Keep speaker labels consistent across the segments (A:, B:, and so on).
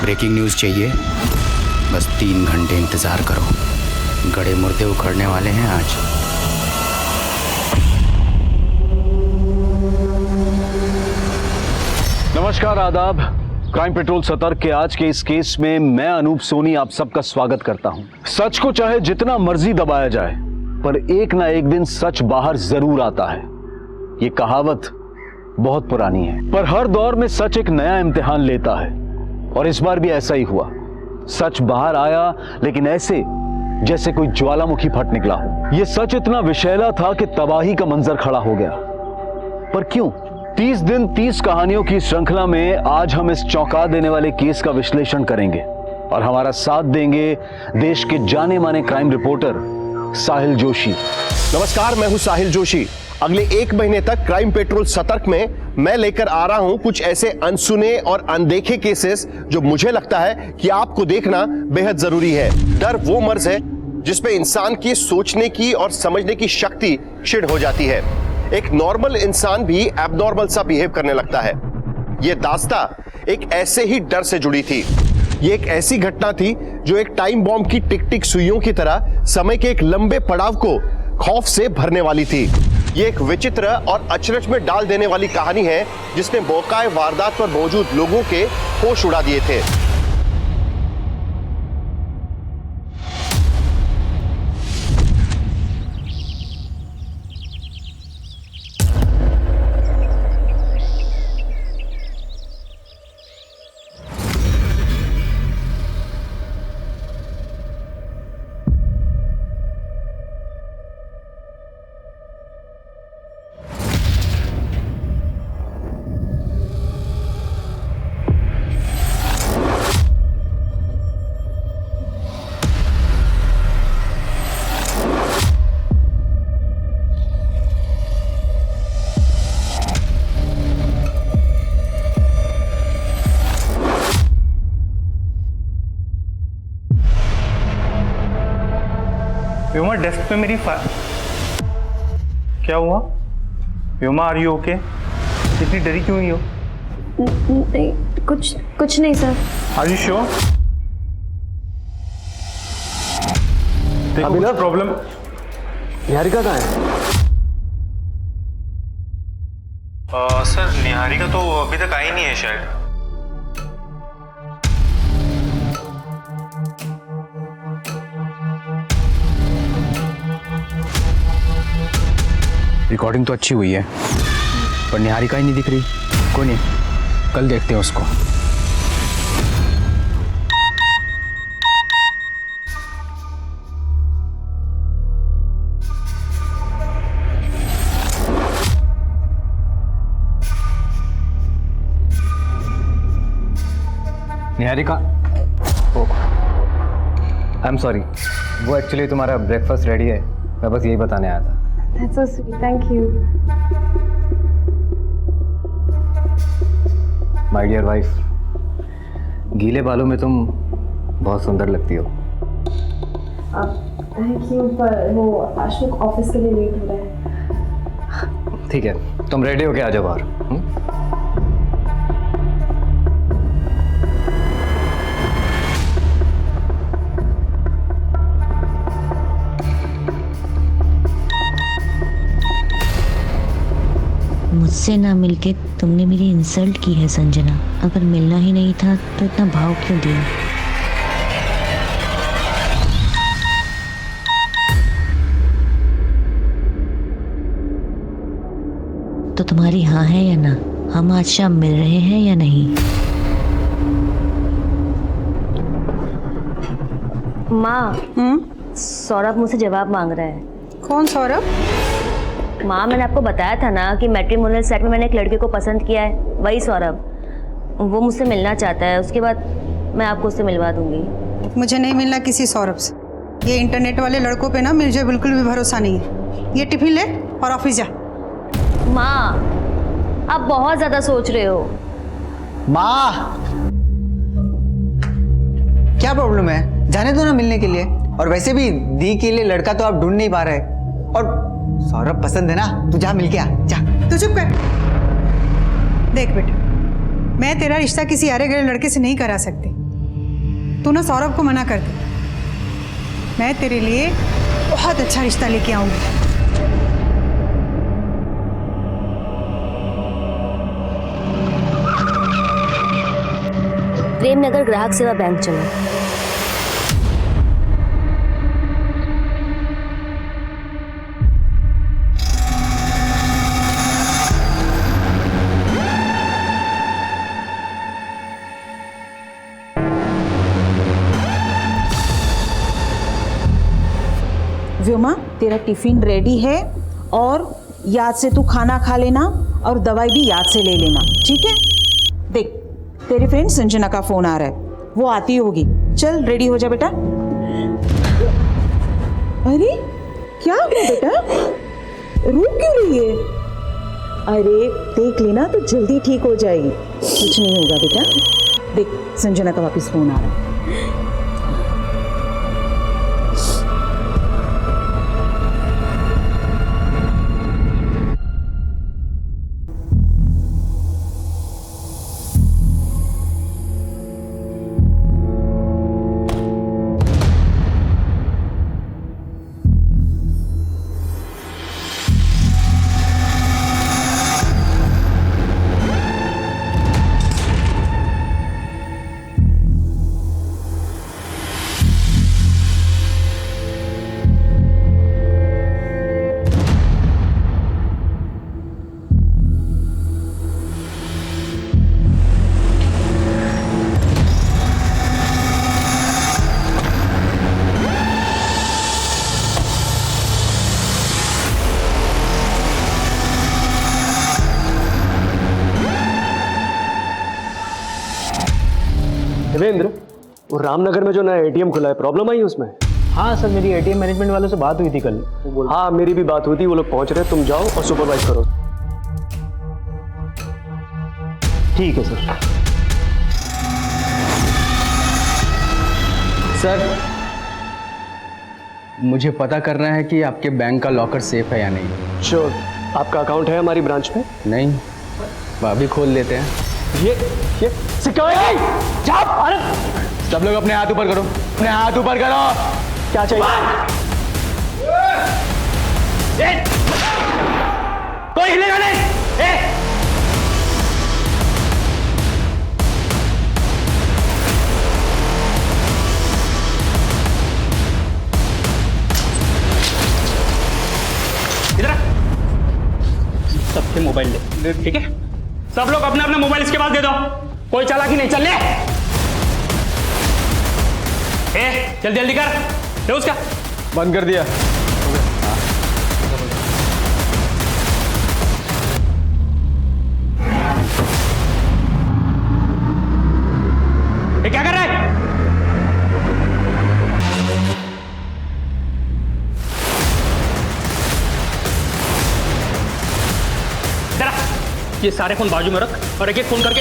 A: Breaking news चाहिए? बस 3 घंटे इंतज़ार करो, गड़े मुर्दे उखड़ने वाले हैं आज।
B: नमस्कार, आदाब। क्राइम पेट्रोल सतर्क के आज के इस केस में मैं अनूप सोनी आप सबका स्वागत करता हूं। सच को चाहे जितना मर्जी दबाया जाए, पर एक ना एक दिन सच बाहर जरूर आता है। ये कहावत बहुत पुरानी है, पर हर दौर में सच एक नया इम्तिहान लेता है और इस बार भी ऐसा ही हुआ। सच बाहर आया, लेकिन ऐसे जैसे कोई ज्वालामुखी फट निकला हो। यह सच इतना विषैला था कि तबाही का मंजर खड़ा हो गया। पर क्यों? 30 दिन 30 कहानियों की श्रृंखला में आज हम इस चौंका देने वाले केस का विश्लेषण करेंगे और हमारा साथ देंगे देश के जाने माने क्राइम रिपोर्टर साहिल जोशी।
C: नमस्कार, मैं हूं साहिल जोशी। अगले 1 महीने तक क्राइम पेट्रोल सतर्क में मैं लेकर आ रहा हूं कुछ ऐसे अनसुने और अनदेखे केसेस जो मुझे लगता है कि आपको देखना बेहद जरूरी है। डर वो मर्ज है जिसपे इंसान की सोचने की और समझने की शक्ति क्षीण हो जाती है। एक नॉर्मल इंसान भी एबनॉर्मल सा बिहेव करने लगता है। यह दास्ता एक ऐसे ही डर से जुड़ी थी। ये एक ऐसी घटना थी जो एक टाइम बॉम्ब की टिक टिक सुइयों की तरह समय के एक लंबे पड़ाव को खौफ से भरने वाली थी। ये एक विचित्र और अचरज में डाल देने वाली कहानी है जिसने मौकाए वारदात पर मौजूद लोगों के होश उड़ा दिए थे।
D: व्योमा, डेस्क पे मेरी क्या हुआ? Vyoma, are you okay? इतनी डरी क्यों हुई हो?
E: नहीं, कुछ नहीं सर।
D: Are you sure? देखो कुछ प्रॉब्लम।
B: निहारिका कहाँ है?
D: सर, निहारिका तो अभी तक आई नहीं है शायद।
A: रिकॉर्डिंग तो अच्छी हुई है, पर निहारिका ही नहीं दिख रही। कोई नहीं, कल देखते हैं उसको।
F: निहारिका, आई एम सॉरी, वो एक्चुअली तुम्हारा ब्रेकफास्ट रेडी है, मैं बस यही बताने आया था।
E: That's so sweet. Thank you.
F: My dear wife, गीले बालों में तुम बहुत सुंदर लगती हो।
E: थैंक यू, पर वो अशोक ऑफिस के लिए लेट हो रहा है।
F: ठीक है, तुम रेडी होके आ जाओ बाहर।
G: मुझसे ना मिलके तुमने मेरी इंसल्ट की है संजना। अगर मिलना ही नहीं था तो इतना भाव क्यों दिया? तो तुम्हारी हाँ है या ना? हम आज शाम मिल रहे हैं या नहीं?
E: माँ, सौरभ मुझसे जवाब मांग रहा है।
H: कौन सौरभ?
E: माँ, मैंने आपको बताया था ना कि मैट्रिमोनियल साइट में मैंने एक लड़के को पसंद किया है, वही सौरभ। वो मुझसे मिलना चाहता है, उसके बाद मैं आपको उससे मिलवा दूंगी।
H: मुझे नहीं मिलना किसी सौरभ से। ये इंटरनेट वाले लड़कों पे ना मुझे बिल्कुल भी भरोसा नहीं है। ये टिफिन ले और ऑफिस जा।
E: माँ, आप बहुत ज्यादा सोच रहे हो।
I: माँ, क्या प्रॉब्लम है? जाने दो ना मिलने के लिए। और वैसे भी दी के लिए लड़का तो आप ढूंढ नहीं पा रहे। और सौरभ पसंद है ना, तू जा मिल के आ, जा।
H: तू चुप कर। देख बेटा, मैं तेरा रिश्ता किसी अरे गरे लड़के से नहीं करा सकती। तू ना सौरभ को मना कर दे। मैं तेरे लिए बहुत अच्छा रिश्ता लेके आऊंगी।
E: प्रेमनगर ग्राहक सेवा बैंक चलो।
J: व्योमा, तेरा टिफिन रेडी है और याद से तू खाना खा लेना और दवाई भी याद से ले लेना, ठीक है? देख, तेरी फ्रेंड संजना का फोन आ रहा है, वो आती होगी। चल रेडी हो जा बेटा। अरे क्या हुआ बेटा, रो क्यों रही है? अरे देख लेना तो जल्दी ठीक हो जाएगी, कुछ नहीं होगा बेटा। देख, संजना का वापस फोन आ रहा है।
K: देवेंद्र, वो रामनगर में जो नया एटीएम खुला है, प्रॉब्लम आई उसमें?
F: हाँ सर, मेरी एटीएम मैनेजमेंट वालों से बात हुई थी कल।
K: हाँ, मेरी भी बात हुई थी, वो लोग पहुंच रहे हैं, तुम जाओ और सुपरवाइज करो।
F: ठीक है सर।
A: सर, मुझे पता करना है कि आपके बैंक का लॉकर सेफ है या नहीं।
K: श्योर। आपका अकाउंट है हमारी ब्रांच में?
A: नहीं, अभी खोल लेते हैं।
K: ये सिक्योरिटी, जाओ। अरे
A: सब लोग अपने हाथ ऊपर करो, अपने हाथ ऊपर करो।
K: क्या चाहिए?
A: कोई हिलेगा नहीं।
D: इधर सबके मोबाइल ले, ठीक है? सब लोग अपने अपने मोबाइल इसके पास दे दो, कोई चालाकी नहीं। चल ले, जल्दी जल्दी कर, ले उसका।
K: बंद कर दिया।
D: ये क्या कर रहा है? ये सारे फोन बाजू में रख और एक एक फोन करके।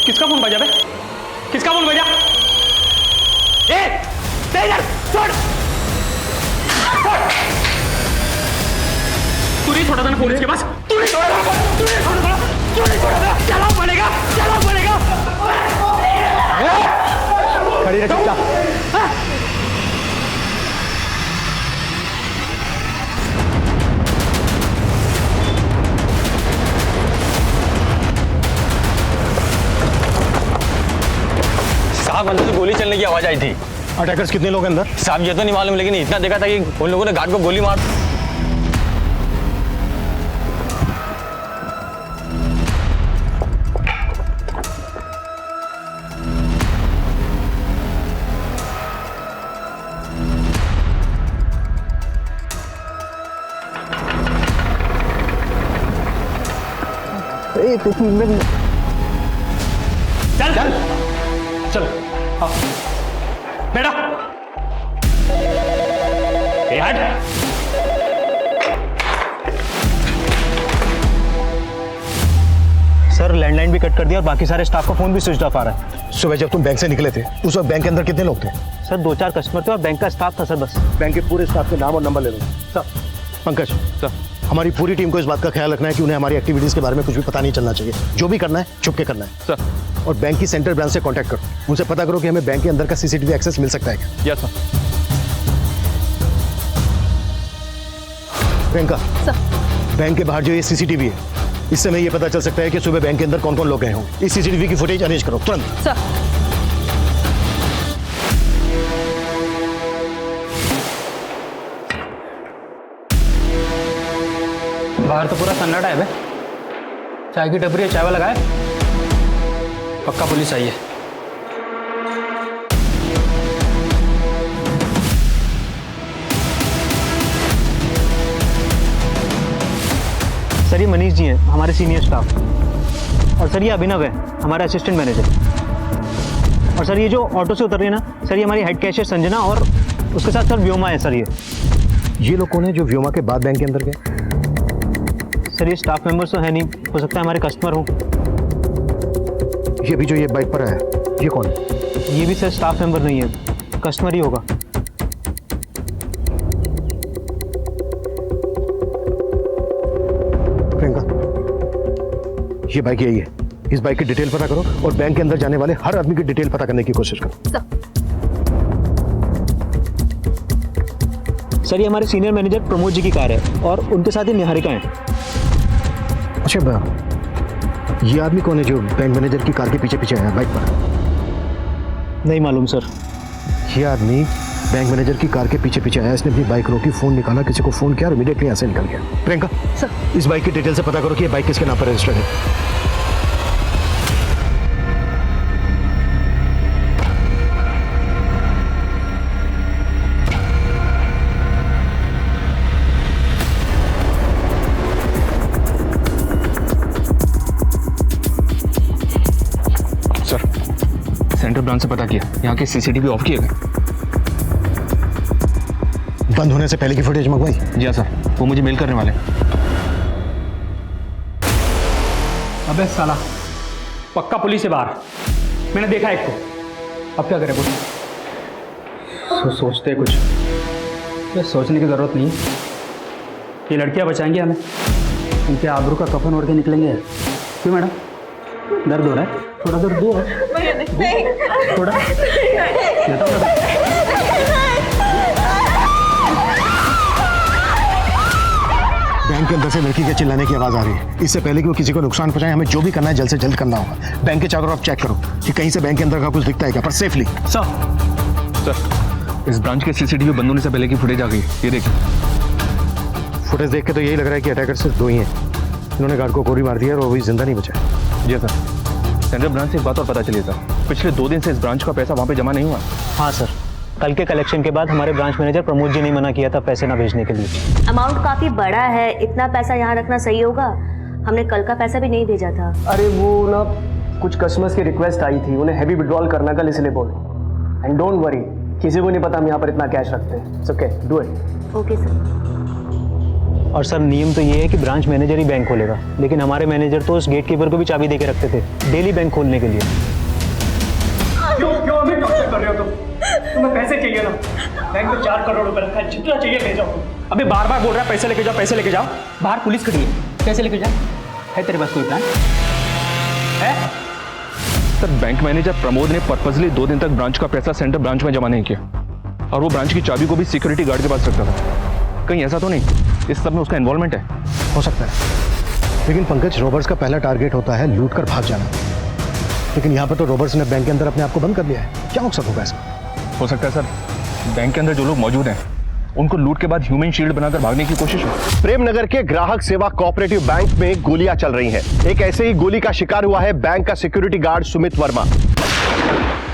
D: किसका फोन बजा बे? किसका फोन बजा? छोड़। तू नहीं छोड़ा था ना फोन इसके पास? तू नहीं छोड़ा था? चला पड़ेगा।
K: खड़ी रह चुपचाप।
D: साहब, अंदर से गोली चलने की आवाज आई थी।
C: अटैकर्स कितने लोग अंदर?
D: साहब ये तो नहीं मालूम, लेकिन इतना देखा था कि उन लोगों ने गार्ड को गोली मार। चल चल बेटा, हट।
K: सर, लैंडलाइन भी कट कर दिया और बाकी सारे स्टाफ का फोन भी स्विच ऑफ आ रहा है।
C: सुबह जब तुम बैंक से निकले थे उस वक्त बैंक के अंदर कितने लोग थे?
K: सर, 2-4 कस्टमर थे और बैंक का स्टाफ था सर। बस बैंक के पूरे स्टाफ के नाम और नंबर ले लो। Sir, Pankaj sir.
C: हमारी पूरी टीम को इस बात का ख्याल रखना है कि उन्हें हमारी एक्टिविटीज के बारे में कुछ भी पता नहीं चलना चाहिए। जो भी करना है छुप के करना है
K: सर।
C: और बैंक की सेंट्रल ब्रांच से कांटेक्ट करो, उनसे पता करो कि हमें बैंक के अंदर का सीसीटीवी एक्सेस मिल सकता है क्या।
K: Yes sir.
C: प्रियंका, बैंक के बाहर जो ये सीसीटीवी है, इससे हमें ये पता चल सकता है कि सुबह बैंक के अंदर कौन कौन लोग गए हों। इस सीसीटीवी की फुटेज अरेंज करो तुरंत।
J: सर।
D: बाहर तो पूरा सन्नाटा है बे। चाय की टपरी है, चाय वाला लगाए। पक्का पुलिस आई है।
F: सर ये मनीष जी हैं, हमारे सीनियर स्टाफ। और सर ये अभिनव है, हमारा असिस्टेंट मैनेजर। और सर ये जो ऑटो से उतर रही है ना, सर ये हमारी हेड कैशियर संजना और उसके साथ सर व्योमा है। सर ये लोग कौन है जो व्योमा के बाद बैंक के अंदर गए? सर ये स्टाफ मेंबर्स तो है नहीं, हो सकता है हमारे कस्टमर हो।
C: ये भी जो ये बाइक पर है, ये कौन है?
F: ये भी सर स्टाफ मेंबर नहीं है, कस्टमर ही होगा।
C: प्रियंका, ये बाइक यही है। इस बाइक की डिटेल पता करो और बैंक के अंदर जाने वाले हर आदमी की डिटेल पता करने की कोशिश करो।
F: सर ये हमारे सीनियर मैनेजर प्रमोद जी की कार है और उनके साथ ही निहारिका है।
C: अच्छा, ये आदमी कौन है जो बैंक मैनेजर की कार के पीछे पीछे है बाइक पर?
F: नहीं मालूम सर।
C: ये आदमी बैंक मैनेजर की कार के पीछे पीछे आया, इसने अपनी बाइक रोकी, फोन निकाला, किसी को फोन किया और इमीडिएटली यहाँ से निकल गया। प्रियंका सर, इस बाइक की डिटेल से पता करो कि ये बाइक किसके नाम पर रजिस्टर्ड है।
K: सेंट्रल ब्रांच से पता किया, यहाँ के सीसीटीवी ऑफ किए गए।
C: बंद होने से पहले की फुटेज मंगवाई?
K: जी सर, वो मुझे मेल करने वाले।
D: अबे साला, पक्का पुलिस है बाहर। मैंने देखा एक को। अब क्या करें बोल? सोचते हैं कुछ। ये सोचने की जरूरत नहीं है। ये लड़कियां बचाएंगी हमें। इनके आबरू का कफन ओढ़ के निकलेंगे। क्यों मैडम, दर्द हो रहा है? थोड़ा दर्द दो। थोड़ा
C: बैंक के अंदर से लड़की के चिल्लाने की आवाज आ रही है। इससे पहले कि वो किसी को नुकसान पहुंचाए, हमें जो भी करना है जल्द से जल्द करना होगा। बैंक के चारों तरफ चेक करो कि कहीं से बैंक के अंदर का कुछ दिखता है क्या, पर सेफली।
K: सर, इस ब्रांच के सीसीटीवी बंद होने से पहले की फुटेज आ गई। ये देखिए।
C: फुटेज देख के तो यही लग रहा है कि अटैकर सिर्फ दो ही हैं। इन्होंने गार्ड को गोली मार दी है और वो भी जिंदा नहीं बचा।
K: जी सर। सेंट्रल ब्रांच से एक बात और पता चली सर, पिछले 2 दिन से इस ब्रांच का पैसा वहाँ पे जमा नहीं हुआ।
F: हाँ सर, कल के कलेक्शन के बाद हमारे ब्रांच मैनेजर प्रमोद जी ने मना किया था पैसे ना भेजने के लिए।
E: अमाउंट काफी बड़ा है, इतना पैसा यहाँ रखना सही होगा? हमने कल का पैसा भी नहीं भेजा था।
K: अरे वो ना कुछ कस्टमर्स की रिक्वेस्ट आई थी, उन्हें हैवी विड्रॉल करना कल, इसलिए बोले। एंड डोंट वरी, किसी को नहीं पता हम यहाँ पर इतना कैश रखते हैं। It's okay, do it.
E: Okay sir.
F: और सर नियम तो ये है कि ब्रांच मैनेजर ही बैंक खोलेगा, लेकिन हमारे मैनेजर तो उस गेट कीपर को भी चाबी दे के रखते थे डेली बैंक खोलने के लिए।
D: क्यों हमें टॉर्चर कर रहे हो तुम? तुम्हें पैसे चाहिए ना? बैंक में 4 करोड़ रुपए रखा है, जितना चाहिए ले जाओ। अबे बार बार बोल रहा है पैसे लेके जाओ, पैसे लेके जाओ। बाहर पुलिस खड़ी है, पैसे लेके जाओ। है तेरे पास कोई प्लान है?
K: सर, बैंक मैनेजर प्रमोद ने पर्पसली 2 दिन तक ब्रांच का पैसा सेंट्रल ब्रांच में जमा नहीं किया और वो ब्रांच की चाबी को भी सिक्योरिटी गार्ड के पास रखता था। कहीं ऐसा तो नहीं इस सब में उसका इन्वॉल्वमेंट है?
C: हो सकता है, लेकिन पंकज, रॉबर्स का पहला टारगेट होता है लूट कर भाग जाना। लेकिन यहाँ पर तो रॉबर्स ने बैंक के अंदर अपने आप को बंद कर लिया है। क्या मकसद होगा इसका?
K: हो सकता है सर, बैंक के अंदर जो लोग मौजूद हैं उनको लूट के बाद ह्यूमन शील्ड बनाकर भागने की कोशिश हो।
C: प्रेमनगर के ग्राहक सेवा कोऑपरेटिव बैंक में गोलियां चल रही हैं। एक ऐसे ही गोली का शिकार हुआ है बैंक का security guard Sumit Verma.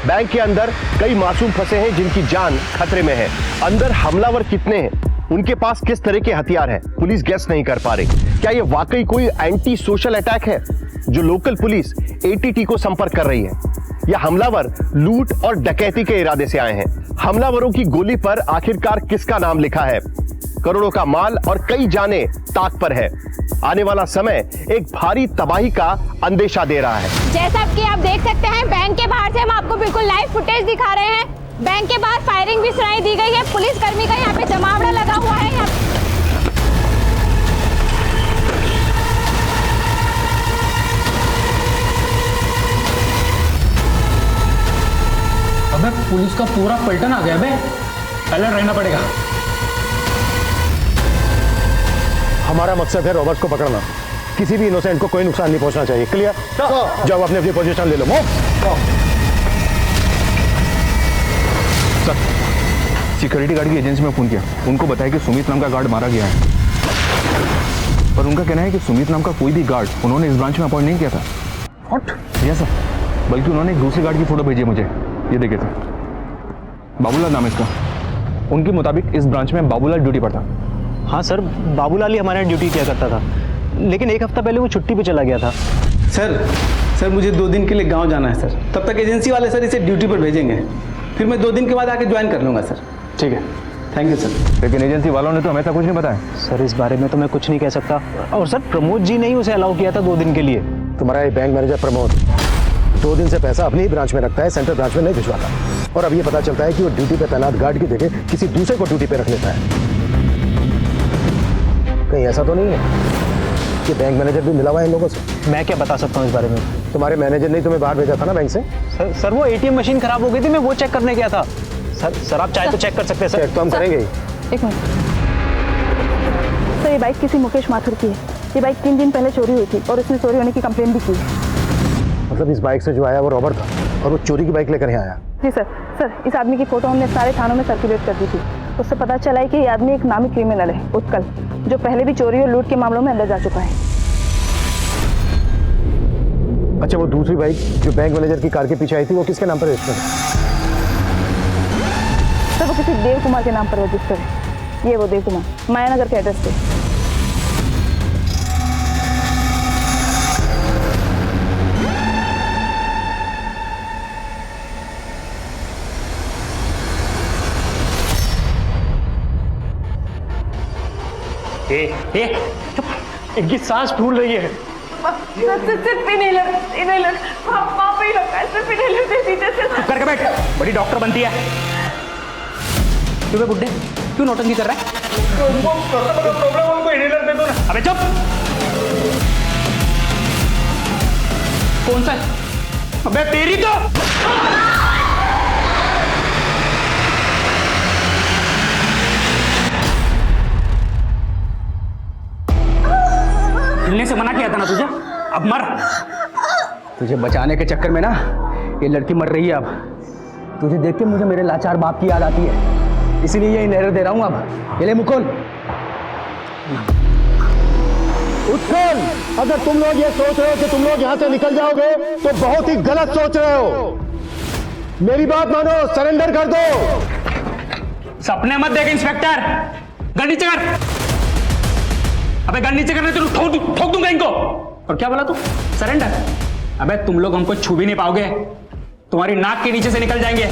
C: Bank के अंदर कई मासूम फंसे हैं जिनकी जान खतरे में है। अंदर हमलावर कितने हैं, उनके पास किस तरह के हथियार हैं, पुलिस गेस नहीं कर पा रही। क्या यह वाकई कोई एंटी सोशल अटैक है जो लोकल पुलिस एटीटी को संपर्क कर रही है, या हमलावर लूट और डकैती के इरादे से आए हैं? हमलावरों की गोली पर आखिरकार किसका नाम लिखा है? करोड़ों का माल और कई जाने ताक पर है। आने वाला समय एक भारी तबाही का अंदेशा दे रहा है।
L: जैसा कि आप देख सकते हैं, बैंक के बाहर से हम आपको बिल्कुल लाइव फुटेज दिखा रहे हैं। बैंक के बाहर फायरिंग भी सुनाई दी गई है। पुलिस कर्मी का यहाँ पे जमावड़ा लगा हुआ है।
D: अबे पुलिस का पूरा पलटन आ गया बे, अलर्ट रहना पड़ेगा।
C: हमारा मकसद है रॉबर्ट्स को पकड़ना, किसी भी इनोसेंट को कोई नुकसान नहीं पहुंचना चाहिए। क्लियर? जाओ अपनी अपनी पोजीशन ले लो।
K: सर, सिक्योरिटी गार्ड की एजेंसी में फोन किया, उनको बताया कि सुमित नाम का गार्ड मारा गया है, पर उनका कहना है कि सुमित नाम का कोई भी गार्ड उन्होंने इस ब्रांच में अपॉइंट नहीं किया था।
B: व्हाट?
K: यस सर, बल्कि उन्होंने एक दूसरे गार्ड की फोटो भेजी है मुझे, ये देखिए सर, बाबूलाल नाम है इसका। उनके मुताबिक इस ब्रांच में बाबूलाल ड्यूटी पर था।
F: हाँ सर, बाबूलाल ही हमारे ड्यूटी किया करता था, लेकिन एक हफ्ता पहले वो छुट्टी पे चला गया था।
M: सर मुझे 2 दिन के लिए गांव जाना है सर, तब तक एजेंसी वाले सर इसे ड्यूटी पर भेजेंगे, फिर मैं 2 दिन के बाद आके ज्वाइन कर लूँगा सर।
K: ठीक है,
M: थैंक यू सर।
K: लेकिन एजेंसी वालों ने तो हमें ऐसा कुछ नहीं बताया।
F: सर इस बारे में तो मैं कुछ नहीं कह सकता, और सर प्रमोद जी ने ही उसे अलाउ किया था 2 दिन के लिए।
C: तुम्हारा ये बैंक मैनेजर प्रमोद 2 दिन से पैसा अपनी ही ब्रांच में रखता है, सेंट्रल ब्रांच में नहीं भिजवाता, और अब ये पता चलता है कि वो ड्यूटी पे तैनात गार्ड की जगह किसी दूसरे को ड्यूटी पे रख लेता है। कहीं ऐसा तो नहीं है कि बैंक मैनेजर भी मिला हुआ है इन लोगों से?
F: मैं क्या बता सकता हूँ इस बारे में।
C: तुम्हारे मैनेजर ने तुम्हें बाहर भेजा था ना बैंक से?
F: सर वो ATM मशीन खराब हो गई थी, मैं वो चेक करने गया था। सर आप चाहे तो चेक कर सकते हैं सर।
C: चेक तो हम करेंगे ही।
L: एक मिनट सर, ये बाइक किसी मुकेश माथुर की है। ये बाइक 3 दिन पहले चोरी हुई थी और उसने चोरी होने की कंप्लेन भी की है।
C: मतलब इस बाइक से जो आया वो रॉबर था और वो चोरी की बाइक लेकर यहाँ आया?
L: जी सर, इस आदमी की फोटो हमने सारे थानों में सर्कुलेट कर दी थी। उससे पता चला है कि ये आदमी एक नामी क्रिमिनल है, उत्कल, जो पहले भी चोरी और लूट के मामलों में अंदर जा चुका है।
C: अच्छा, वो दूसरी बाइक जो बैंक मैनेजर की कार के पीछे आई थी वो किसके नाम पर रजिस्टर्ड है?
L: सर वो किसी देव कुमार के नाम पर रजिस्टर है। ये वो देव कुमार, मायानगर के एड्रेस पे।
D: इनकी सांस फूल रही है। करके बैठ, बड़ी डॉक्टर बनती है। क्यों बुड्ढे, क्यों नौटंकी कर रहा है? प्रॉब्लम उनको इनहेलर दे दो ना। अबे चुप। कौन सा? अबे तेरी तो हिलने से मना किया था ना तुझे, अब मर। तुझे बचाने के चक्कर में ना ये लड़की मर रही है। अब तुझे देख के मुझे मेरे लाचार बाप की याद आती है, इसीलिए ये इनहेलर दे रहा हूं। अब ये ले मुकुल।
C: उत्कल, अगर तुम लोग ये सोच रहे हो कि तुम लोग यहाँ से निकल जाओगे तो बहुत ही गलत सोच रहे हो। मेरी बात मानो, सरेंडर कर दो।
D: सपने मत देख इंस्पेक्टर, गन नीचे कर। अबे गन नीचे करने तो ठोक दूंगा इनको। और क्या बोला तू? सरेंडर? अबे तुम लोग हमको छू भी नहीं पाओगे, तुम्हारी नाक के नीचे से निकल जाएंगे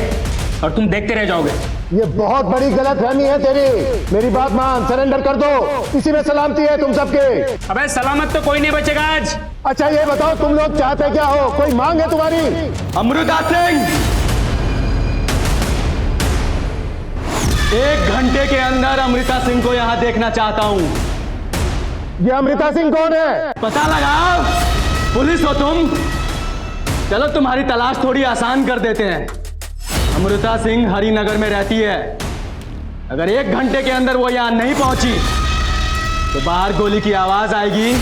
D: और तुम देखते रह जाओगे।
C: ये बहुत बड़ी गलतफहमी है तेरी। मेरी बात मान, सरेंडर कर दो, इसी में सलामती है तुम सबके।
D: अबे सलामत तो कोई नहीं बचेगा आज।
C: अच्छा ये बताओ, तुम लोग चाहते क्या हो? कोई मांग है तुम्हारी?
D: अमृता सिंह, 1 घंटे के अंदर अमृता सिंह को यहाँ देखना चाहता हूँ।
C: ये अमृता सिंह कौन है?
D: पता लगाओ, पुलिस हो तुम। चलो तुम्हारी तलाश थोड़ी आसान कर देते हैं। अमृता सिंह हरिनगर में रहती है। अगर 1 घंटे के अंदर वो यहां नहीं पहुंची तो बाहर गोली की आवाज आएगी।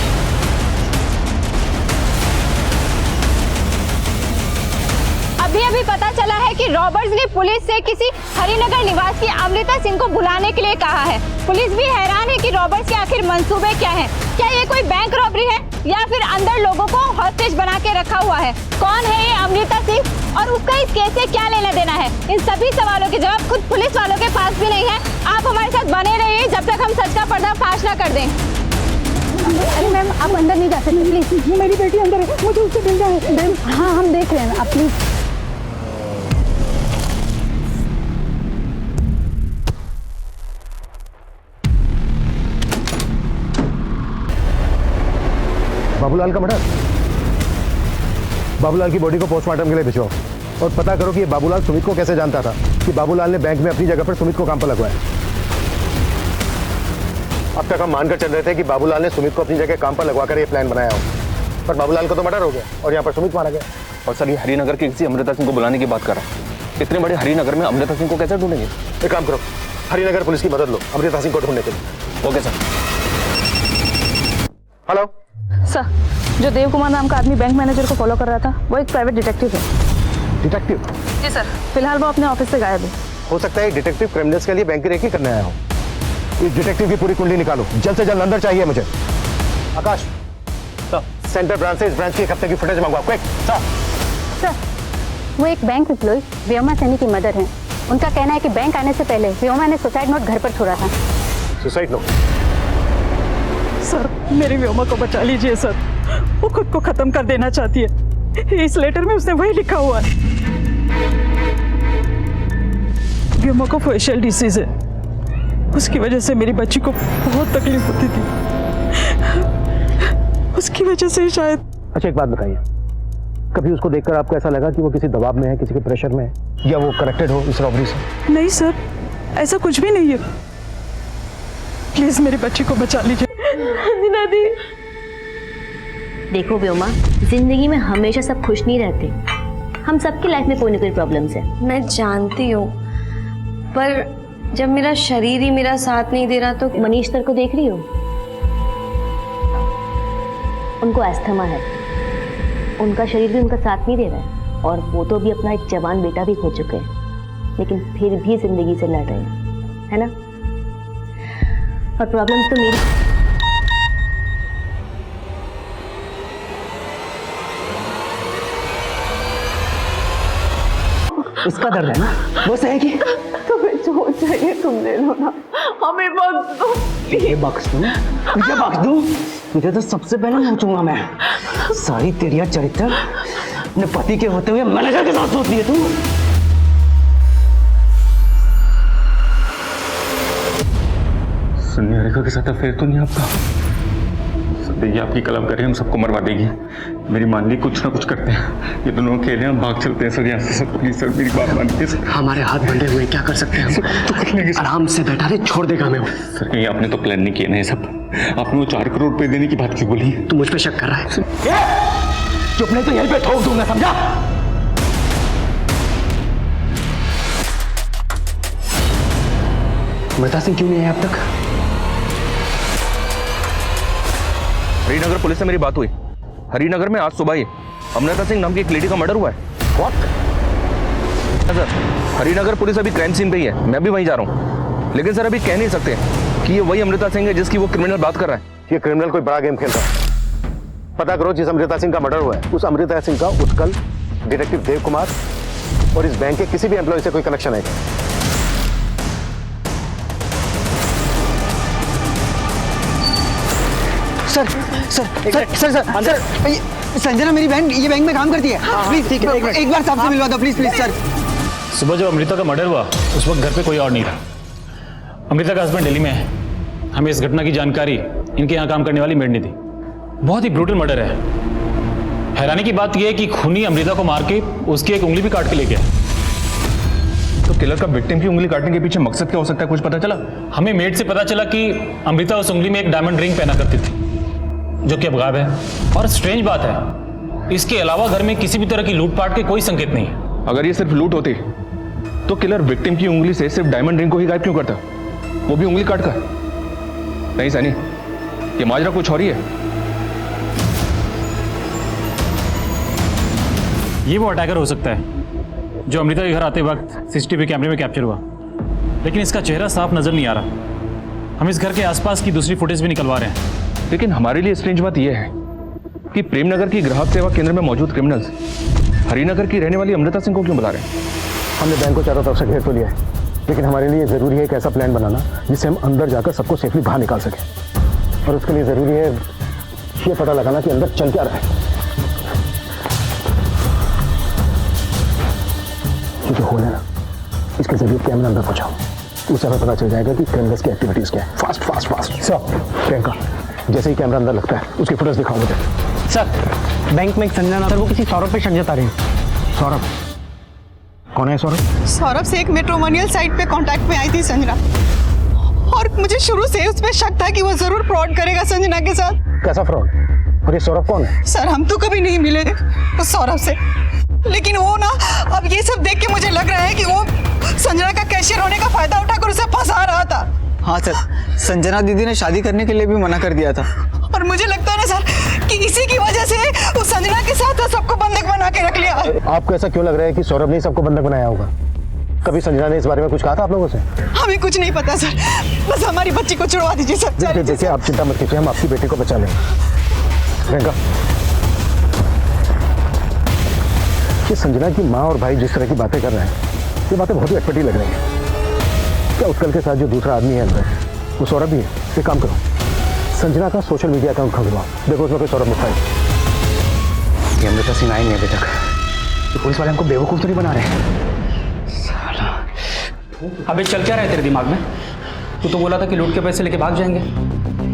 L: अभी पता चला है कि रॉबर्ट्स ने पुलिस से किसी हरिनगर निवासी अमृता सिंह को बुलाने के लिए कहा है। पुलिस भी हैरान है कि रॉबर्ट्स के आखिर मंसूबे क्या हैं। क्या ये कोई बैंक रॉबरी है या फिर अंदर लोगों को हॉस्टेज बना के रखा हुआ है? कौन है ये अमृता सिंह और उसका इस केस से क्या लेना देना है? इन सभी सवालों के जवाब खुद पुलिस वालों के पास भी नहीं है। आप हमारे साथ बने रहिए जब तक हम सच का पर्दाफाश ना कर दें। अरे मैम, आप अंदर नहीं जा सकते प्लीज। मेरी बेटी अंदर है, मुझे उससे मिलना है। मैम हाँ, हम देख रहे हैं, आप प्लीज।
C: बाबूलाल का मर्डर? बाबूलाल की बॉडी को पोस्टमार्टम के लिए भिजवाओ और पता करो कि ये बाबूलाल सुमित को कैसे जानता था कि बाबूलाल ने बैंक में अपनी जगह पर सुमित को काम पर लगवाया। अब तक हम मानकर चल रहे थे कि बाबूलाल ने सुमित को अपनी जगह काम पर लगवाकर ये प्लान बनाया हो, पर बाबूलाल को तो मर्डर हो गया और यहाँ पर सुमित मारा गया।
K: और सर ये हरिनगर के किसी अमृता सिंह को बुलाने की बात कर रहा है। इतने बड़े हरिनगर में अमृता सिंह को कैसे ढूंढेंगे?
C: एक काम करो, हरिनगर पुलिस की मदद लो अमृता सिंह को ढूंढने के लिए।
K: Okay sir.
C: हेलो
J: सर, जो देव कुमार नाम का आदमी बैंक मैनेजर को फॉलो कर रहा था वो एक प्राइवेट डिटेक्टिव है।
C: डिटेक्टिव?
J: जी सर, फिलहाल वो अपने ऑफिस से गायब है।
C: हो सकता है डिटेक्टिव क्रिमिनल्स के लिए बैंक की रेकी करने आया हो। इस डिटेक्टिव की पूरी कुंडली निकालो, जल्द से जल्द अंदर चाहिए मुझे। आकाश सेंटर ब्रांच से इस ब्रांच की एक हफ्ते की फुटेज मंगवाओ, क्विक।
L: सर, वो एक बैंक एम्प्लॉय व्योमा सैनी की मदर हैं। उनका कहना है कि बैंक आने से पहले व्योमा ने सुसाइड नोट घर पर छोड़ा था।
C: Suicide note?
J: सर, मेरी व्योमा को बचा लीजिए सर, वो खुद को खत्म कर देना चाहती है। इस लेटर में उसने वही लिखा हुआ है। व्योमा को फेशियल डिसीज है, उसकी वजह से मेरी बच्ची को बहुत तकलीफ होती थी, उसकी वजह से शायद।
C: अच्छा एक बात बताइए, कभी उसको देखकर आपको ऐसा लगा कि वो किसी दबाव में है, किसी के प्रेशर में है, या वो कनेक्टेड हो इस रॉबरी से?
J: नहीं सर, ऐसा कुछ भी नहीं है। प्लीज मेरी बच्ची को बचा लीजिए। दादी।
E: देखो व्योमा, जिंदगी में हमेशा सब खुश नहीं रहते। हम सबकी लाइफ में कोई ना कोई प्रॉब्लम्स है।
N: मैं जानती हूँ, पर जब मेरा शरीर ही मेरा साथ नहीं दे रहा तो।
E: मनीष सर को देख रही हो? उनको एस्थमा है, उनका शरीर भी उनका साथ नहीं दे रहा है, और वो तो भी अपना एक जवान बेटा भी खो चुके हैं, लेकिन फिर भी जिंदगी से लड़ रहे हैं, है ना? और प्रॉब्लम्स तो मेरी।
F: इसका दर्द है ना, वो सहेगी।
J: तुम्हें जो चाहिए तुम ले लो ना, हमें बख्श दो।
F: ये बख्श दूं? तुझे बख्श दूं? तुझे तो सबसे पहले नोचूंगा मैं। सारी तेरी चरित्र अपने पति के होते हुए मैनेजर के साथ सोचती है तू।
K: सुनिए, रेखा के साथ अफेयर तो नहीं आपका? देखिए, आपकी कलमकारी हम सबको मरवा देगी। मेरी मान ली कुछ ना कुछ करते हैं, ये दोनों अकेले हम भाग चलते हैं सर यहाँ से। सर प्लीज सर, मेरी बात मानिए सर।
F: हमारे हाथ बंधे हुए क्या कर सकते हैं हम?
K: तो कुछ नहीं
F: आराम से बैठा रहे, छोड़ देगा हमें वो।
K: सर, कहीं आपने तो प्लान नहीं किया ना ये सब? आपने वो 4 करोड़ रुपए देने की बात क्यों बोली?
F: तू मुझ पे शक कर रहा है? चुप नहीं तो यहीं पे ठोक दूंगा, समझा? अमृता सिंह क्यों नहीं है अब तक?
K: हरिनगर पुलिस से मेरी बात हुई। हरिनगर में आज सुबह ही अमृता सिंह नाम की एक लेडी का मर्डर हुआ है।
C: What?
K: सर, हरिनगर पुलिस अभी क्राइम सीन पे ही है, मैं भी वहीं जा रहा हूँ। लेकिन सर अभी कह नहीं सकते कि ये वही अमृता सिंह है जिसकी वो क्रिमिनल बात कर रहा है।
C: ये क्रिमिनल कोई बड़ा गेम खेल रहा है। पता करो जिस अमृता सिंह का मर्डर हुआ है, उस अमृता सिंह का उत्कल, डिटेक्टिव देव कुमार और इस बैंक के किसी भी एम्प्लॉय से कोई कनेक्शन है क्या?
I: Sir sir sir sir sir sir, Sanjana मेरी बहन ये बैंक में काम करती है। प्लीज ठीक है, एक बार साहब से मिलवा दो प्लीज प्लीज सर।
O: सुबह जब अमृता का मर्डर हुआ उस वक्त घर पे कोई और नहीं था। अमृता का हस्बैंड दिल्ली में है। हमें इस घटना की जानकारी इनके यहाँ काम करने वाली मेड ने दी। बहुत ही ब्रूटल मर्डर है। हैरानी की बात यह है कि खूनी अमृता को मार के उसकी एक उंगली भी काट के ले गया।
K: तो किलर का विक्टिम की उंगली काटने के पीछे मकसद क्या हो सकता है, कुछ पता चला?
O: हमें मेड से पता चला कि अमृता उस उंगली में एक डायमंड रिंग पहना करती थी, जो कि अब गायब है। और स्ट्रेंज बात है, इसके अलावा घर में किसी भी तरह की लूटपाट के कोई संकेत नहीं है।
K: अगर ये सिर्फ लूट होती तो किलर विक्टिम की उंगली से सिर्फ डायमंड रिंग को ही गायब क्यों करता, वो भी उंगली काट कर? नहीं सनी, ये माजरा कुछ और ही है।
O: ये वो अटैकर हो सकता है जो अमृता के घर आते वक्त सीसीटीवी कैमरे में कैप्चर हुआ, लेकिन इसका चेहरा साफ नजर नहीं आ रहा। हम इस घर के आसपास की दूसरी फुटेज भी निकलवा रहे हैं।
K: लेकिन हमारे लिए स्ट्रेंज बात यह है कि प्रेमनगर की ग्राहक सेवा केंद्र में मौजूद क्रिमिनल्स हरिनगर की रहने वाली अमृता सिंह को क्यों बुला रहे हैं?
C: हमने बैंक को चारों तरफ से घेर तो लिया है, लेकिन हमारे लिए जरूरी है एक ऐसा प्लान बनाना जिससे हम अंदर जाकर सबको सेफली बाहर निकाल सकें। और उसके लिए जरूरी है ये पता लगाना कि अंदर चल क्या रहा है। जो होल है ना, इसके जरिए कैमरा अंदर पहुंचाओ, उससे हमें पता चल जाएगा कि क्रिमिनल्स की एक्टिविटीज क्या है। Fast fast fast sir. Priyanka, जैसे ही कैमरा अंदर लगता है उसकी फुटेज दिखाओ मुझे।
F: सर, बैंक में एक संजना, सर वो किसी सौरभ पे शक जता रहे हैं।
C: सौरभ? कौन है सौरभ?
H: सौरभ से एक मैट्रिमोनियल साइट पे कांटेक्ट में आई थी संजना, और मुझे शुरू से उस पर शक था कि वो जरूर फ्रॉड करेगा संजना के साथ।
C: कैसा फ्रॉड? और ये सौरभ कौन है?
H: सर, हम तो कभी नहीं मिले उस सौरभ से, लेकिन वो ना अब ये सब देख के मुझे लग रहा है
I: हाँ सर, संजना दीदी ने शादी करने के लिए भी मना कर दिया था।
H: और मुझे लगता है ना सर कि इसी की वजह से उस संजना के साथ सबको बंधक बना के रख लिया।
C: आपको ऐसा क्यों लग रहा है कि सौरभ ने सबको बंधक बनाया होगा? कभी संजना ने इस बारे में कुछ कहा था आप लोगों से?
H: हमें कुछ नहीं पता सर, बस हमारी बच्ची को छुड़वा दीजिए सर।
C: देखिए आप चिंता मत कीजिए, हम आपकी बेटी को बचा लेंगे। प्रियंका, कि संजना की माँ और भाई जिस तरह की बातें कर रहे हैं, ये बातें बहुत ही अटपटी लग रही हैं। क्या उत्कल के साथ जो दूसरा आदमी है अंदर, वो सौरभ भी है? एक काम करो, संजना का सोशल मीडिया अकाउंट खुलवाओ, देखो उसमें कोई सौरभ लिखा है।
A: ये अमृता सिंह आई नहीं अभी तक। ये पुलिस वाले हमको बेवकूफ़ तो नहीं बना रहे?
D: अबे चल क्या रहा है तेरे दिमाग में? तू तो बोला था कि लूट के पैसे लेके भाग जाएंगे,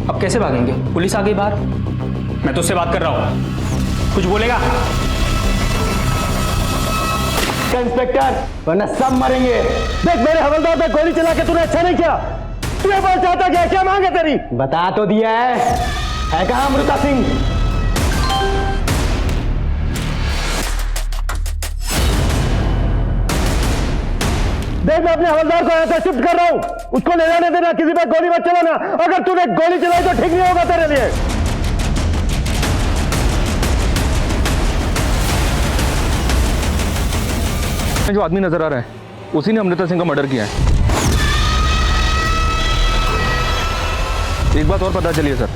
D: अब कैसे भागेंगे? पुलिस आ गई बाहर। मैं तुझसे बात कर रहा हूँ, कुछ बोलेगा?
C: इंस्पेक्टर, वरना सब मरेंगे। देख मेरे हवलदार पे गोली चला के तूने अच्छा नहीं किया। तू ये बोल चाहता क्या? क्या मांग है तेरी? बता तो दिया है कहाँ अमृता सिंह? देख मैं अपने हवलदार को यहाँ से शिफ्ट कर रहा हूँ, उसको ले जाने देना, किसी पे गोली मत चलाना। अगर तूने गोली चलाई तो ठीक नहीं होगा तेरे लिए।
K: जो आदमी नजर आ रहा है उसी ने अमृता सिंह का मर्डर किया है। एक बात और पता चली है सर,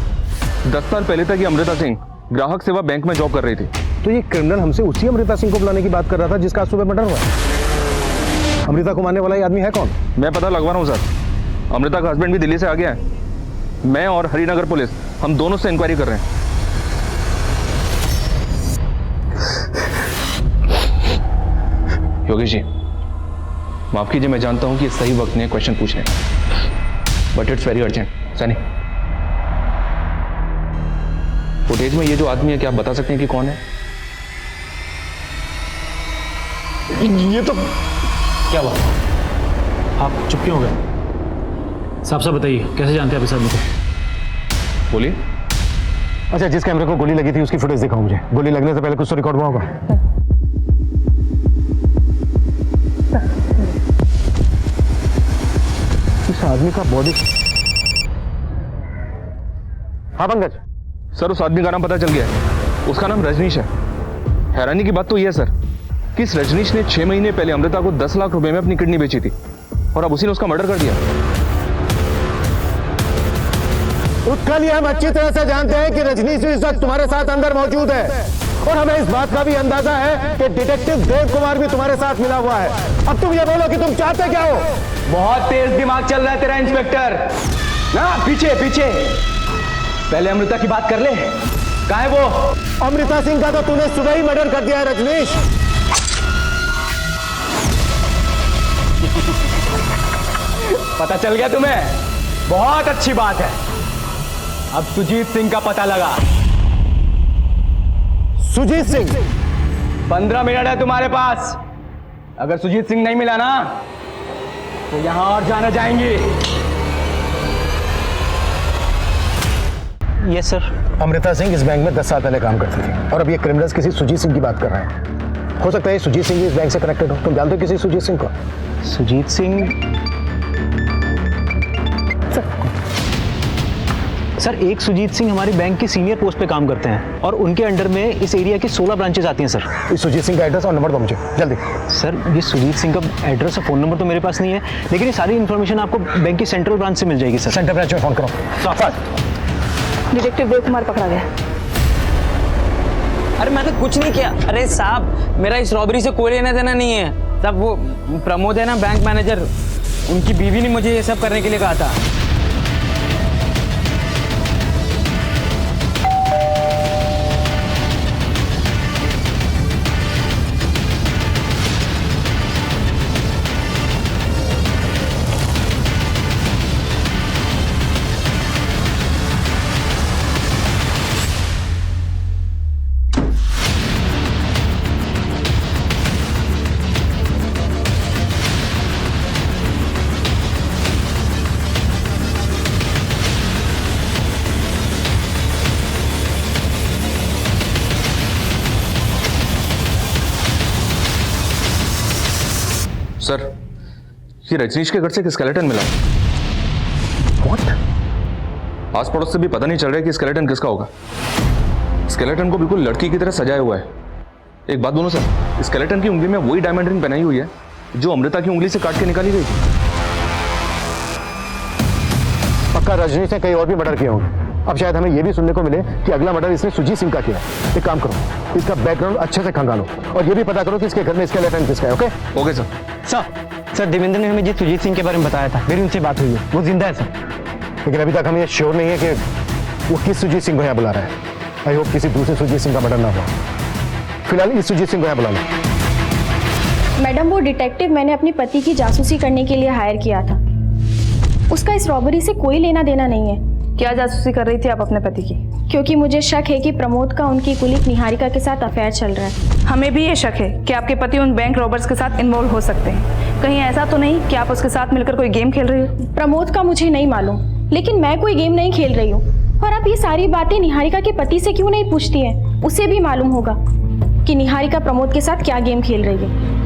K: 10 साल पहले तक ये अमृता सिंह ग्राहक सेवा बैंक में जॉब कर रही थी।
C: तो ये क्रिमिनल हमसे उसी अमृता सिंह को बुलाने की बात कर रहा था जिसका आज सुबह मर्डर हुआ। अमृता को मारने वाला ये आदमी है कौन?
K: मैं पता लगवा रहा हूँ सर, अमृता का हस्बैंड भी दिल्ली से आ गया है। मैं और हरिनगर पुलिस हम दोनों से इंक्वायरी कर रहे हैं। योगेश जी माफ कीजिए, मैं जानता हूं कि सही वक्त नहीं क्वेश्चन पूछने, but it's very urgent. Sunny, footage में ये जो आदमी है क्या आप बता सकते हैं कि कौन है?
C: ये तो
O: क्या हुआ? आप चुप क्यों हो गए? साफ साफ बताइए, कैसे जानते हैं आप इस आदमी को?
K: बोलिए।
C: अच्छा, जिस कैमरे को गोली लगी थी उसकी फुटेज दिखाओ मुझे। गोली लगने से पहले कुछ तो रिकॉर्ड हुआ होगा। इस आदमी का बॉडी। हाँ पंकज।
K: सर उस आदमी का नाम पता चल गया है, उसका नाम रजनीश है। हैरानी की बात तो यह है सर कि इस रजनीश ने 6 महीने पहले अमृता को 10 लाख रुपए में अपनी किडनी बेची थी और अब उसी ने उसका मर्डर कर दिया।
C: उत्कल, हम अच्छी तरह से जानते हैं कि रजनीश इस वक्त तुम्हारे साथ अंदर मौजूद है और हमें इस बात का भी अंदाजा है कि डिटेक्टिव देव कुमार भी तुम्हारे साथ मिला हुआ है। अब तुम ये बोलो कि तुम चाहते क्या हो?
D: बहुत तेज दिमाग चल रहा है तेरा इंस्पेक्टर। ना पीछे पीछे, पहले अमृता की बात कर ले। कहाँ है वो?
C: अमृता सिंह का तो तूने सुबह ही मर्डर कर दिया है रजनीश।
D: पता चल गया तुम्हें? बहुत अच्छी बात है। अब सुजीत सिंह का पता लगा।
C: सुजीत सिंह?
D: 15 मिनट है तुम्हारे पास। अगर सुजीत सिंह नहीं मिला ना तो यहां और जाने जाएंगी।
F: Yes sir.
C: अमृता सिंह इस बैंक में 10 साल पहले काम करती थी और अब ये क्रिमिनल्स किसी सुजीत सिंह की बात कर रहे हैं। हो सकता है सुजीत सिंह भी इस बैंक से कनेक्टेड हो। तुम जानते हो किसी सुजीत सिंह को?
F: सुजीत सिंह? सर एक सुजीत सिंह हमारी बैंक के सीनियर पोस्ट पे काम करते हैं और उनके अंडर में इस एरिया की 16 ब्रांचेस आती हैं सर।
C: इस सुजीत सिंह का एड्रेस और नंबर दो मुझे जल्दी।
F: सर ये सुजीत सिंह का एड्रेस और फ़ोन नंबर तो मेरे पास नहीं है, लेकिन ये सारी इन्फॉर्मेशन आपको बैंक की सेंट्रल ब्रांच से मिल जाएगी सर।
C: सेंट्रल ब्रांच में फ़ोन करो।
E: डिटेक्टिव देव कुमार पकड़ा गया।
P: अरे मैं तो कुछ नहीं किया। अरे साहब मेरा इस रॉबरी से कोई लेना देना नहीं है। सब वो प्रमोद है ना बैंक मैनेजर, उनकी बीवी ने मुझे ये सब करने के लिए कहा था।
K: सर ये रजनीश के घर से एक स्केलेटन मिला। आस पड़ोस से भी पता नहीं चल रहा है कि स्केलेटन किसका होगा। स्केलेटन को बिल्कुल लड़की की तरह सजाया हुआ है। एक बात बोलो सर, स्केलेटन की उंगली में वही डायमंड रिंग पहनाई हुई है जो अमृता की उंगली से काट के निकाली गई थी।
C: पक्का रजनीश ने कई और भी मर्डर किए होंगे। अब शायद हमें यह भी सुनने को मिले कि अगला मर्डर इसने सुजीत सिंह का किया है। एक काम करो, इसका बैकग्राउंड अच्छे से खंगालो और ये भी पता करो कि इसके घर में स्केलेटन किसका है। Okay
K: okay sir.
F: Sir Devendra ने हमें जी सुजीत सिंह के बारे में बताया था, मेरी उनसे बात हुई है, वो जिंदा है सर।
C: लेकिन अभी तक हमें ये श्योर नहीं है कि वो किस सुजीत सिंह को यहाँ बुला रहा है। आई होप किसी दूसरे सुजीत सिंह का मर्डर ना हो। फिलहाल इस सुजीत सिंह को यहाँ बुला लो।
Q: मैडम, वो डिटेक्टिव मैंने अपने पति की जासूसी करने के लिए हायर किया था। उसका इस रॉबरी से कोई लेना देना नहीं है।
R: क्या जासूसी कर रही थी आप अपने पति की?
Q: क्योंकि मुझे शक है कि प्रमोद का उनकी कुलीग निहारिका के साथ अफेयर चल रहा है।
R: हमें भी ये शक है कि आपके पति उन बैंक रॉबर्स के साथ इन्वॉल्व हो सकते हैं। कहीं ऐसा तो नहीं कि आप उसके साथ मिलकर कोई गेम खेल रही हो?
Q: प्रमोद का मुझे नहीं मालूम, लेकिन मैं कोई गेम नहीं खेल रही हूँ। और आप ये सारी बातें निहारिका के पति से क्यों नहीं पूछती हैं? उसे भी मालूम होगा कि निहारिका प्रमोद के साथ क्या गेम खेल रही है।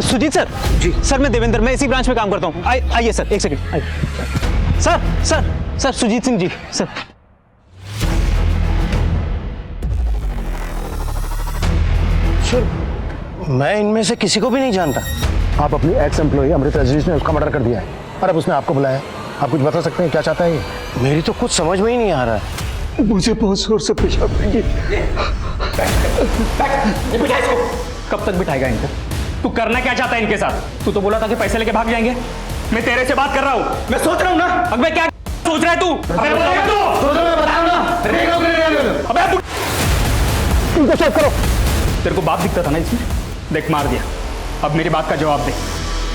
F: सुजीत सर जी। सर मैं देवेंद्र, मैं इसी ब्रांच में काम करता हूँ। आइए सर, एक सेकंड आइए। Sir Sujit Singh ji sir.
C: मैं इनमें से किसी को भी नहीं जानता। आप अपनी एक्स एम्प्लॉय अमृता रजनीश ने उसका मर्डर कर दिया है और अब उसने आपको बुलाया। आप कुछ बता सकते हैं क्या चाहता है ये? मेरी तो कुछ समझ में ही नहीं आ रहा है। मुझे बहुत जोर से पेशाब लगी।
D: बिठा इसको। कब तक बिठाएगा इनको? तू करना क्या चाहता है इनके साथ? तू तो बोला था कि पैसे लेके भाग जाएंगे। मैं तेरे से बात कर रहा हूँ, मैं सोच रहा हूँ ना। अब मैं क्या सोच रहा है तू?
C: इनको चेक करो।
D: तेरे को बाप दिखता था ना इसमें? देख, मार दिया। अब मेरी बात का जवाब दे,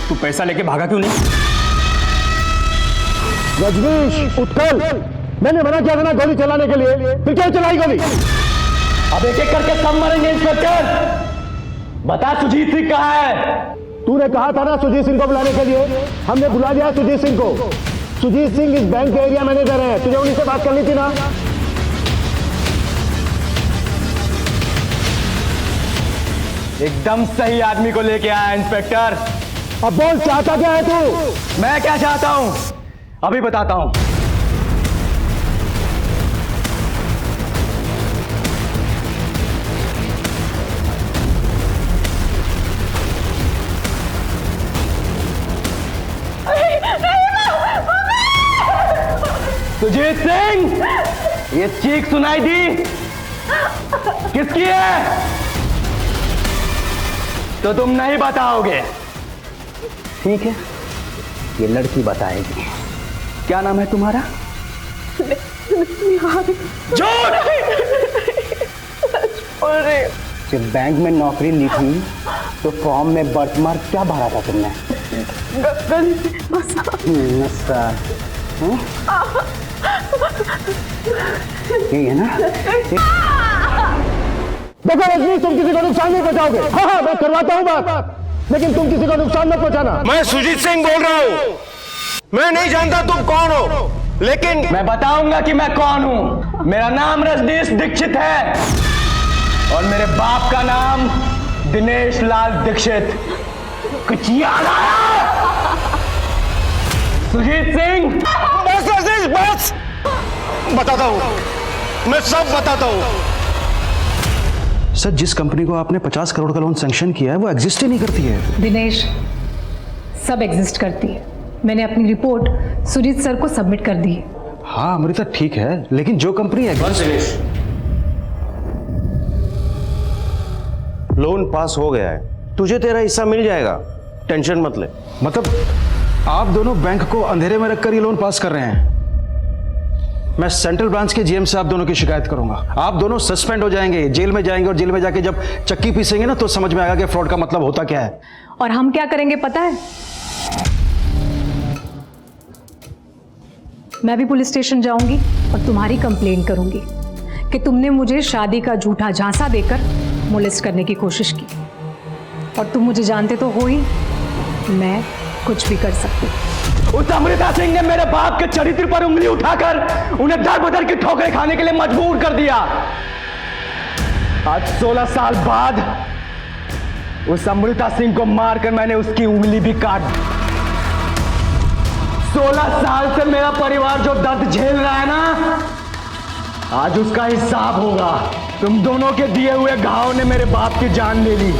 D: तू पैसा लेके भागा क्यों नहीं?
C: रजनीश उत्कल, मैंने मना किया था ना गोली चलाने के लिए, फिर क्यों चलाई गोली?
D: अब एक एक करके सब मरेंगे इंस्पेक्टर। बता सुजीत सिंह कहाँ है?
C: तूने कहा था ना सुजीत सिंह को बुलाने के लिए, हमने बुला दिया सुजीत सिंह को। सुजीत सिंह इस बैंक के एरिया मैनेजर हैं, तुझे उन्हीं से बात करनी थी ना।
D: एकदम सही आदमी को लेके आया इंस्पेक्टर।
C: अब बोल, चाहता क्या है तू?
D: मैं क्या चाहता हूं अभी बताता हूं। सुजीत सिंह, ये चीख सुनाई दी किसकी है? तो तुम नहीं बताओगे, ठीक है? ये लड़की बताएगी। क्या नाम है तुम्हारा? झूठ! जब बैंक में नौकरी ली थी तो फॉर्म में बर्थ मार्क क्या भरा था तुमने? नशा। यही है ना?
C: देखो रजनी, तुम किसी को नुकसान नहीं पहुंचाओगे। हाँ, मैं करवाता हूँ बात, लेकिन तुम किसी को नुकसान मत पहुंचाना। मैं सुजीत सिंह बोल रहा हूँ। मैं नहीं जानता तुम कौन हो, लेकिन
D: मैं बताऊंगा कि मैं कौन हूं। मेरा नाम रजनीश दीक्षित है और मेरे बाप का नाम दिनेश लाल दीक्षित। कुछ याद आया? सुजीत सिंह।
C: बस रजनीश, बस। बताता हूँ, मैं सब बताता हूँ।
S: सर, जिस कंपनी को आपने 50 करोड़ का लोन सैंक्शन किया है वो एग्जिस्ट ही नहीं करती है।
T: दिनेश, सब एग्जिस्ट करती है। मैंने अपनी रिपोर्ट सुजीत सर को सबमिट कर दी है।
S: हाँ अमृता, ठीक है, लेकिन जो कंपनी
C: लोन पास हो गया है, तुझे तेरा हिस्सा मिल जाएगा, टेंशन मत ले।
S: मतलब आप दोनों बैंक को अंधेरे में रखकर ये लोन पास कर रहे हैं? मैं सेंट्रल ब्रांच के जीएम से आप दोनों की शिकायत करूंगा। आप दोनों सस्पेंड हो जाएंगे, जेल में जाएंगे और जेल में जाके जब चक्की पीसेंगे ना तो समझ में आएगा कि फ्रॉड का मतलब होता क्या है।
T: और हम क्या करेंगे पता है? मैं भी पुलिस स्टेशन जाऊंगी और तुम्हारी कंप्लेन करूंगी कि तुमने मुझे शादी का झूठा झांसा देकर मोलेस्ट करने की कोशिश की। और तुम मुझे जानते तो हो ही, मैं कुछ भी कर सकती हूँ।
D: उस अमृता सिंह ने मेरे बाप के चरित्र पर उंगली उठाकर उन्हें दर बदर की ठोकरें खाने के लिए मजबूर कर दिया। आज 16 साल बाद उस अमृता सिंह को मारकर मैंने उसकी उंगली भी काट दी। 16 साल से मेरा परिवार जो दर्द झेल रहा है ना, आज उसका हिसाब होगा। तुम दोनों के दिए हुए घाव ने मेरे बाप की जान ले ली,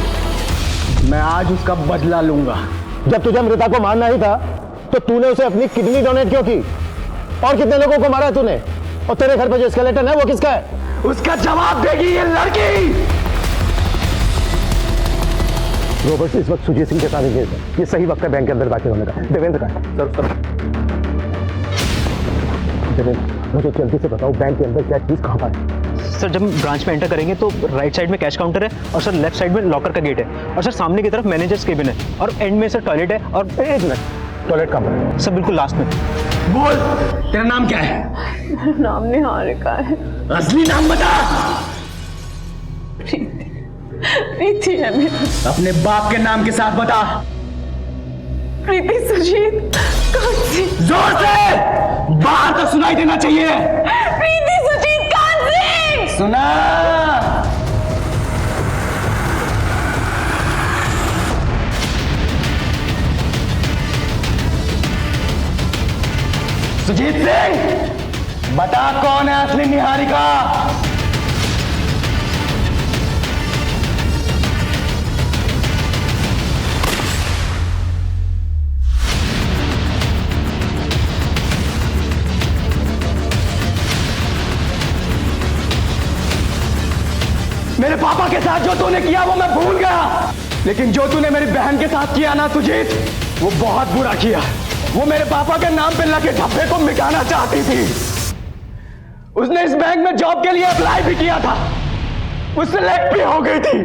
D: मैं आज उसका बदला लूंगा।
C: जब तुझे अमृता को मारना ही था तो तूने उसे अपनी किडनी डोनेट क्यों की? और कितने लोगों को मारा तूने? और तेरे घर पर जो स्केलेटन है वो किसका है?
D: उसका जवाब देगी ये लड़की।
C: रॉबर्ट इस वक्त सुजीत सिंह के साथ इंगेज है। ये सही वक्त है बैंक के अंदर दाखिल होने का। देवेंद्र का सर देवेंद्र, मुझे जल्दी से बताओ बैंक के अंदर क्या चीज कहाँ पर है?
F: सर जब हम ब्रांच में एंटर करेंगे तो राइट साइड में कैश काउंटर है और सर लेफ्ट साइड में लॉकर का गेट है और सर सामने की तरफ मैनेजर्स केबिन है और एंड में सर टॉयलेट है। और एक मिनट,
C: टॉयलेट कहाँ पर है?
F: सर बिल्कुल लास्ट में।
D: बोल, तेरा नाम क्या है?
N: नाम निहारिका है।
D: असली नाम बता।
N: प्रीति है मेरा।
D: अपने बाप के नाम के साथ बता।
N: प्रीति सुजीत। कौन सी?
D: जोर से, बाहर तक सुनाई देना चाहिए।
N: प्रीति सुजीत कौन सी?
D: सुना। सुजीत सिंह, बता कौन है असली निहारिका? मेरे पापा के साथ जो तूने किया वो मैं भूल गया, लेकिन जो तूने मेरी बहन के साथ किया ना सुजीत, वो बहुत बुरा किया। वो मेरे पापा के नाम पे लगे धब्बे को मिटाना चाहती थी। उसने इस बैंक में जॉब के लिए अप्लाई भी किया था, वो सिलेक्ट भी हो गई थी,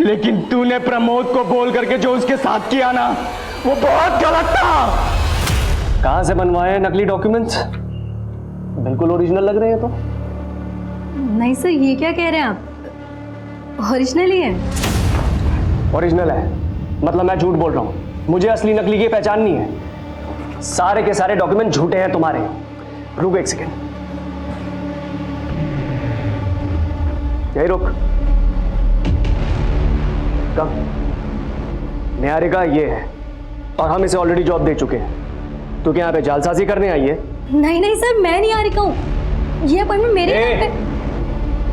D: लेकिन तूने प्रमोद को बोल करके जो उसके साथ किया ना, वो बहुत गलत था। कहां से बनवाए नकली डॉक्यूमेंट्स? बिल्कुल ओरिजिनल लग रहे हैं। तो
N: नहीं सर, ये क्या कह रहे हैं आप? ओरिजिनल ही है।
D: ओरिजिनल है मतलब मैं झूठ बोल रहा हूं? मुझे असली नकली की पहचान नहीं है। सारे के सारे डॉक्यूमेंट झूठे हैं तुम्हारे। रुक एक सेकेंड, यही रुक। कब? निहारिका ये है और हम इसे ऑलरेडी जॉब दे चुके हैं। तू क्या यहाँ पे जालसाजी करने आई है?
N: नहीं नहीं सर, मैं नहीं आ रही हूँ। ये अपॉइंटमेंट मेरे नाम पे।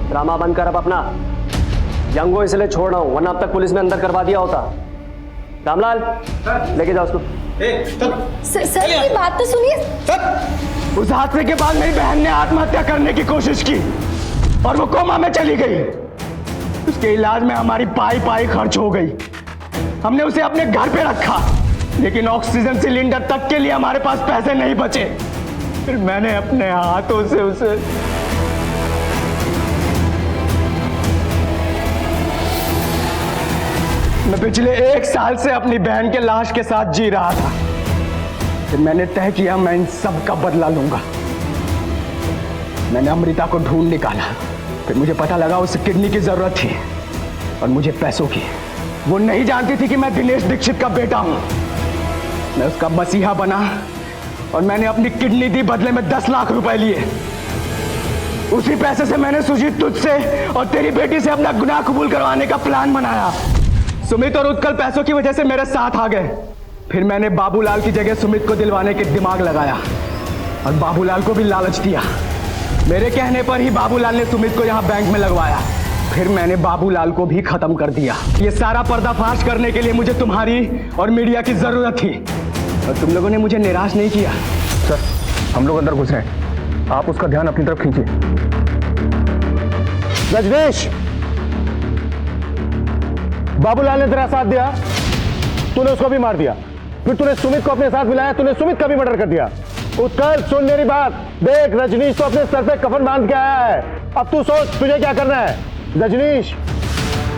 D: ड्रामा बंद कर अब अपना। यंग को इसलिए छोड़ रहा हूं, वरना अब तक पुलिस में अंदर करवा दिया होता। रामलाल, लेके जाओ उसको।
N: सर की बात तो सुनिए।
D: उस हादसे के बाद मेरी बहन ने आत्महत्या करने की कोशिश की और वो कोमा में चली गई। उसके इलाज में हमारी पाई खर्च हो गई। हमने उसे अपने घर पे रखा, लेकिन ऑक्सीजन सिलेंडर तक के लिए हमारे पास पैसे नहीं बचे। फिर मैंने अपने हाथों से उसे मैं पिछले 1 साल से अपनी बहन के लाश के साथ जी रहा था। फिर मैंने तय किया मैं इन सब का बदला लूंगा। मैंने अमृता को ढूंढ निकाला। फिर मुझे पता लगा उसे किडनी की जरूरत थी और मुझे पैसों की। वो नहीं जानती थी कि मैं दिनेश दीक्षित का बेटा हूं। मैं उसका मसीहा बना और मैंने अपनी किडनी दी, बदले में 10 लाख रुपए लिए। उसी पैसे से मैंने सुजीत तुझसे और तेरी बेटी से अपना गुनाह कबूल करवाने का प्लान बनाया। सुमित और उत्कल पैसों की वजह से मेरे साथ आ गए। फिर मैंने बाबूलाल की जगह सुमित को दिलवाने के दिमाग लगाया और बाबूलाल को भी लालच दिया। मेरे कहने पर ही बाबूलाल ने सुमित को यहाँ बैंक में लगवाया। फिर मैंने बाबूलाल को भी खत्म कर दिया। ये सारा पर्दाफाश करने के लिए मुझे तुम्हारी और मीडिया की जरूरत थी और तुम लोगों ने मुझे निराश नहीं किया।
K: सर, हम लोग अंदर घुस रहे हैं, आप उसका ध्यान अपनी तरफ खींचिए।
C: रजनीश, बाबूलाल ने तेरा साथ दिया, तूने उसको भी मार दिया। फिर तूने सुमित को अपने साथ मिलाया, तूने सुमित का भी मर्डर कर दिया। उत्कल, सुन मेरी बात देख। रजनीश तो अपने सर पे कफन बांध के आया है। अब तू सोच तुझे क्या करना है। रजनीश,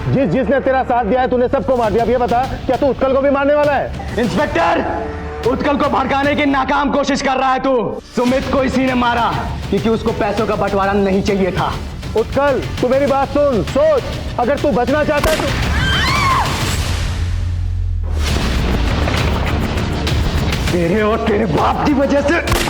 C: जिसने तेरा साथ दिया है तूने सबको मार दिया। अब ये बता, क्या तू उत्कल को भी मारने वाला है?
D: इंस्पेक्टर, उत्कल को भड़काने की नाकाम कोशिश कर रहा है तू। सुमित को इसी ने मारा क्योंकि उसको पैसों का बंटवारा नहीं चाहिए था।
C: उत्कल, तू मेरी बात सुन, सोच, अगर तू बचना चाहता है तो
D: तेरे और तेरे बाप की वजह से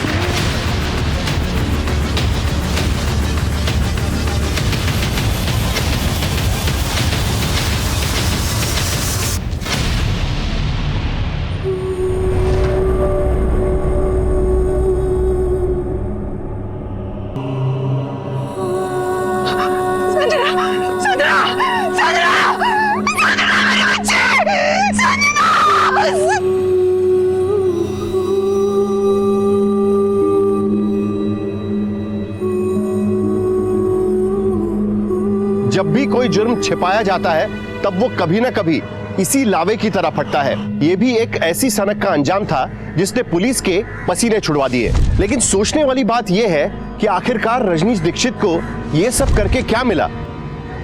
C: जब भी कोई जुर्म छिपाया जाता है तब वो कभी ना कभी इसी लावे की तरह फटता है। ये भी एक ऐसी सनक का अंजाम था जिसने पुलिस के पसीने छुड़वा दिए। लेकिन सोचने वाली बात यह है कि आखिरकार रजनीश दीक्षित को ये सब करके क्या मिला।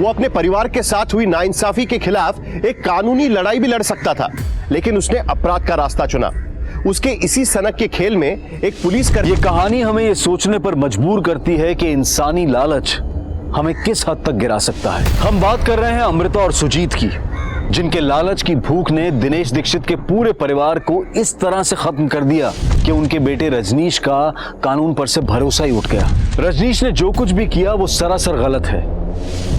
C: वो अपने परिवार के साथ हुई नाइंसाफी के खिलाफ एक कानूनी लड़ाई भी लड़ सकता था, लेकिन उसने अपराध का रास्ता चुना। उसके इसी सनक के खेल में एक पुलिस
B: ये कहानी हमें ये सोचने पर मजबूर करती है कि इंसानी लालच हमें किस हद तक गिरा सकता है। हम बात कर रहे हैं अमृता और सुजीत की, जिनके लालच की भूख ने दिनेश दीक्षित के पूरे परिवार को इस तरह से खत्म कर दिया कि उनके बेटे रजनीश का कानून पर से भरोसा ही उठ गया। रजनीश ने जो कुछ भी किया वो सरासर गलत है,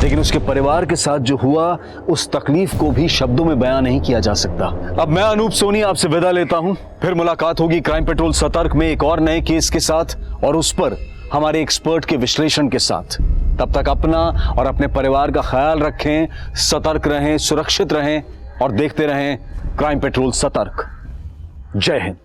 B: लेकिन उसके परिवार के साथ जो हुआ उस तकलीफ को भी शब्दों में बयां नहीं किया जा सकता। अब मैं अनूप सोनी आपसे विदा लेता हूं। फिर मुलाकात होगी क्राइम पेट्रोल सतर्क में एक और नए केस के साथ और उस पर हमारे एक्सपर्ट के विश्लेषण के साथ। तब तक अपना और अपने परिवार का ख्याल रखें, सतर्क रहें, सुरक्षित रहें और देखते रहें क्राइम पेट्रोल सतर्क। जय हिंद।